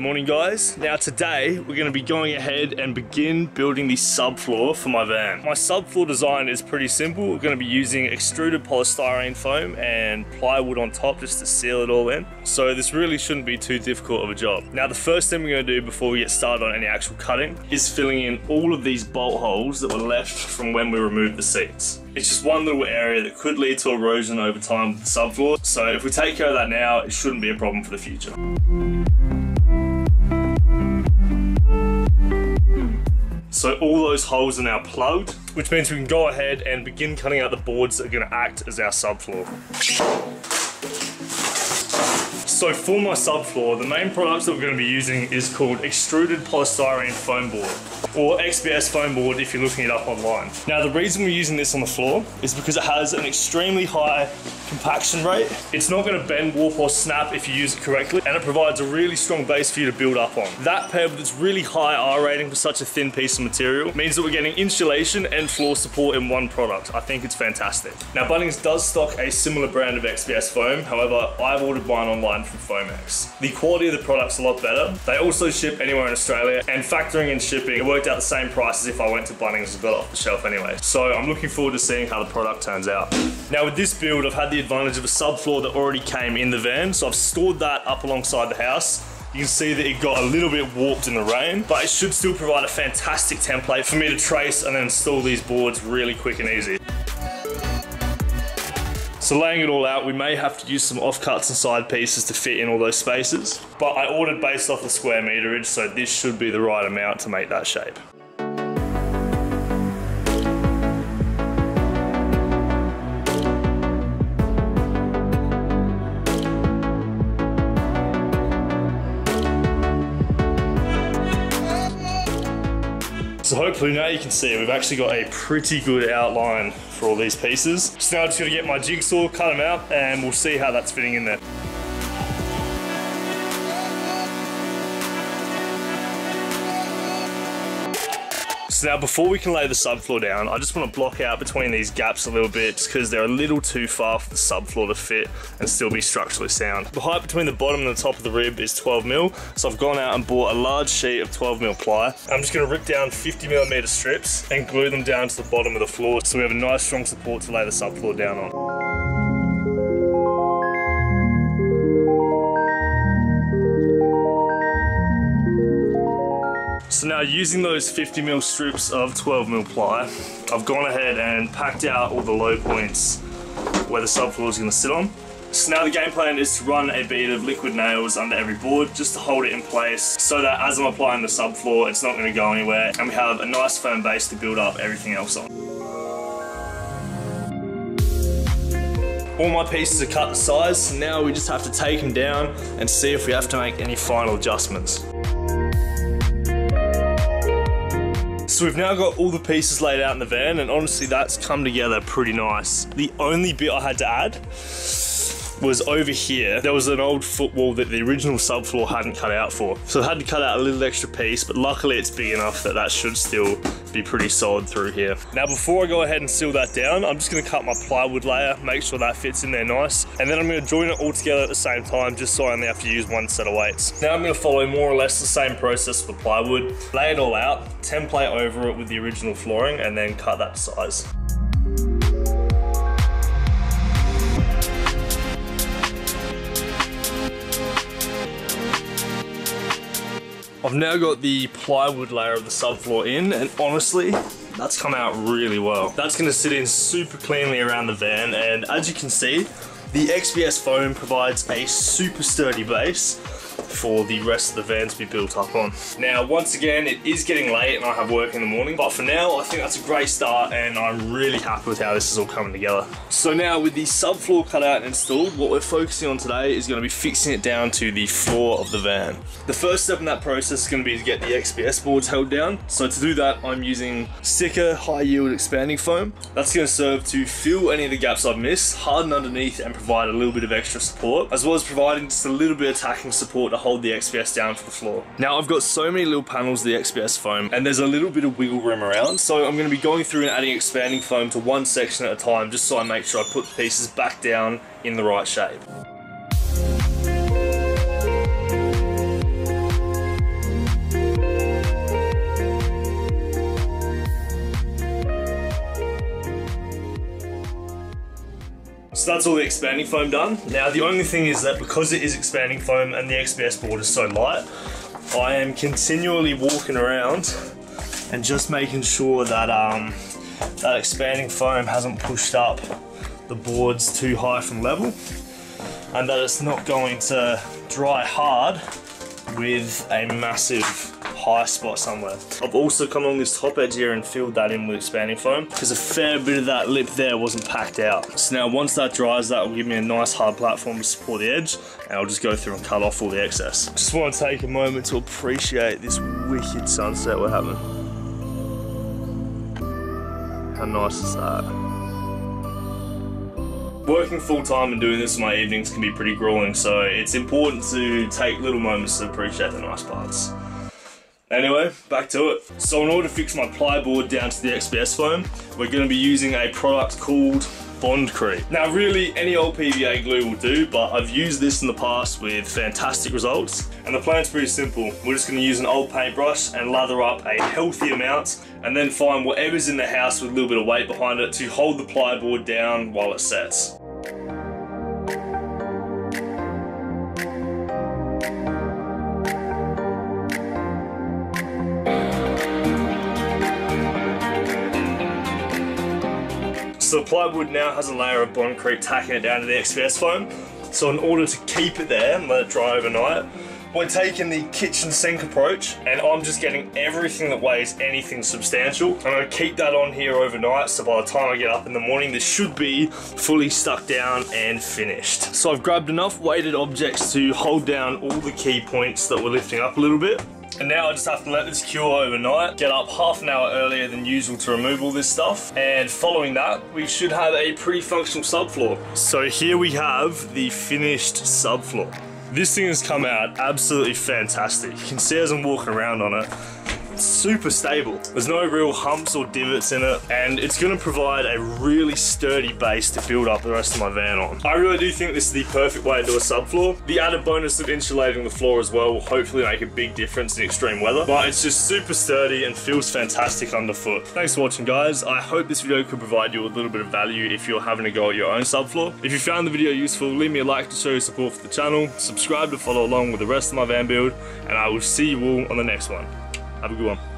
Morning guys. Now today we're going to be going ahead and begin building the subfloor for my van. My subfloor design is pretty simple. We're going to be using extruded polystyrene foam and plywood on top just to seal it all in. So this really shouldn't be too difficult of a job. Now the first thing we're going to do before we get started on any actual cutting is filling in all of these bolt holes that were left from when we removed the seats. It's just one little area that could lead to erosion over time with the subfloor. So if we take care of that now, it shouldn't be a problem for the future. So all those holes are now plugged, which means we can go ahead and begin cutting out the boards that are going to act as our subfloor. So for my subfloor, the main product that we're going to be using is called extruded polystyrene foam board, or XPS foam board if you're looking it up online. Now the reason we're using this on the floor is because it has an extremely high compaction rate. It's not going to bend, warp or snap if you use it correctly, and it provides a really strong base for you to build up on. That paired with its really high R rating for such a thin piece of material means that we're getting insulation and floor support in one product. I think it's fantastic. Now Bunnings does stock a similar brand of XPS foam, however I've ordered mine online from Foamex. The quality of the product's a lot better. They also ship anywhere in Australia, and factoring in shipping, it worked out the same price as if I went to Bunnings and got it off the shelf anyway. So I'm looking forward to seeing how the product turns out. Now with this build, I've had the advantage of a subfloor that already came in the van, so I've stored that up alongside the house. You can see that it got a little bit warped in the rain, but it should still provide a fantastic template for me to trace and then install these boards really quick and easy. So laying it all out, we may have to use some offcuts and side pieces to fit in all those spaces, but I ordered based off the square meterage, so this should be the right amount to make that shape. So hopefully now you can see we've actually got a pretty good outline for all these pieces. So now I'm just gonna get my jigsaw, cut them out, and we'll see how that's fitting in there. So now before we can lay the subfloor down, I just want to block out between these gaps a little bit just because they're a little too far for the subfloor to fit and still be structurally sound. The height between the bottom and the top of the rib is 12mm, so I've gone out and bought a large sheet of 12mm ply. I'm just going to rip down 50mm strips and glue them down to the bottom of the floor so we have a nice strong support to lay the subfloor down on. So now using those 50mm strips of 12mm ply, I've gone ahead and packed out all the low points where the subfloor is going to sit on. So now the game plan is to run a bead of liquid nails under every board just to hold it in place so that as I'm applying the subfloor it's not going to go anywhere and we have a nice firm base to build up everything else on. All my pieces are cut to size, so now we just have to take them down and see if we have to make any final adjustments. So we've now got all the pieces laid out in the van, and honestly that's come together pretty nice. The only bit I had to add was over here. There was an old footwall that the original subfloor hadn't cut out for. So I had to cut out a little extra piece, but luckily it's big enough that that should still be pretty solid through here. Now before I go ahead and seal that down, I'm just gonna cut my plywood layer, make sure that fits in there nice, and then I'm gonna join it all together at the same time just so I only have to use one set of weights. Now I'm gonna follow more or less the same process for the plywood, lay it all out, template over it with the original flooring, and then cut that to size. I've now got the plywood layer of the subfloor in, and honestly, that's come out really well. That's gonna sit in super cleanly around the van, and as you can see, the XPS foam provides a super sturdy base for the rest of the van to be built up on. Now, once again, it is getting late and I have work in the morning, but for now, I think that's a great start and I'm really happy with how this is all coming together. So now with the subfloor cut out and installed, what we're focusing on today is gonna be fixing it down to the floor of the van. The first step in that process is gonna be to get the XPS boards held down. So to do that, I'm using Sticker high yield expanding foam. That's gonna serve to fill any of the gaps I've missed, harden underneath and provide a little bit of extra support, as well as providing just a little bit of tacking support to hold the XPS down for the floor. Now I've got so many little panels of the XPS foam and there's a little bit of wiggle room around, so I'm going to be going through and adding expanding foam to one section at a time just so I make sure I put the pieces back down in the right shape. So that's all the expanding foam done. Now the only thing is that because it is expanding foam and the XPS board is so light, I am continually walking around and just making sure that that expanding foam hasn't pushed up the boards too high from level, and that it's not going to dry hard with a massive high spot somewhere. I've also come along this top edge here and filled that in with expanding foam because a fair bit of that lip there wasn't packed out. So now once that dries, that will give me a nice hard platform to support the edge, and I'll just go through and cut off all the excess. Just want to take a moment to appreciate this wicked sunset we're having. How nice is that? Working full time and doing this in my evenings can be pretty grueling, so it's important to take little moments to appreciate the nice parts. Anyway, back to it. So in order to fix my plyboard down to the XPS foam, we're going to be using a product called BondCrete. Now really, any old PVA glue will do, but I've used this in the past with fantastic results. And the plan's pretty simple. We're just going to use an old paintbrush and lather up a healthy amount, and then find whatever's in the house with a little bit of weight behind it to hold the plyboard down while it sets. So the plywood now has a layer of BondCrete tacking it down to the XPS foam. So in order to keep it there and let it dry overnight, we're taking the kitchen sink approach, and I'm just getting everything that weighs anything substantial. I'm going to keep that on here overnight, so by the time I get up in the morning, this should be fully stuck down and finished. So I've grabbed enough weighted objects to hold down all the key points that we're lifting up a little bit. And now I just have to let this cure overnight, get up half an hour earlier than usual to remove all this stuff, and following that, we should have a pretty functional subfloor. So here we have the finished subfloor. This thing has come out absolutely fantastic. You can see as I'm walking around on it, it's super stable. There's no real humps or divots in it, and it's gonna provide a really sturdy base to build up the rest of my van on. I really do think this is the perfect way to do a subfloor. The added bonus of insulating the floor as well will hopefully make a big difference in extreme weather, but it's just super sturdy and feels fantastic underfoot. Thanks for watching, guys. I hope this video could provide you with a little bit of value if you're having a go at your own subfloor. If you found the video useful, leave me a like to show your support for the channel, subscribe to follow along with the rest of my van build, and I will see you all on the next one. Have a good one.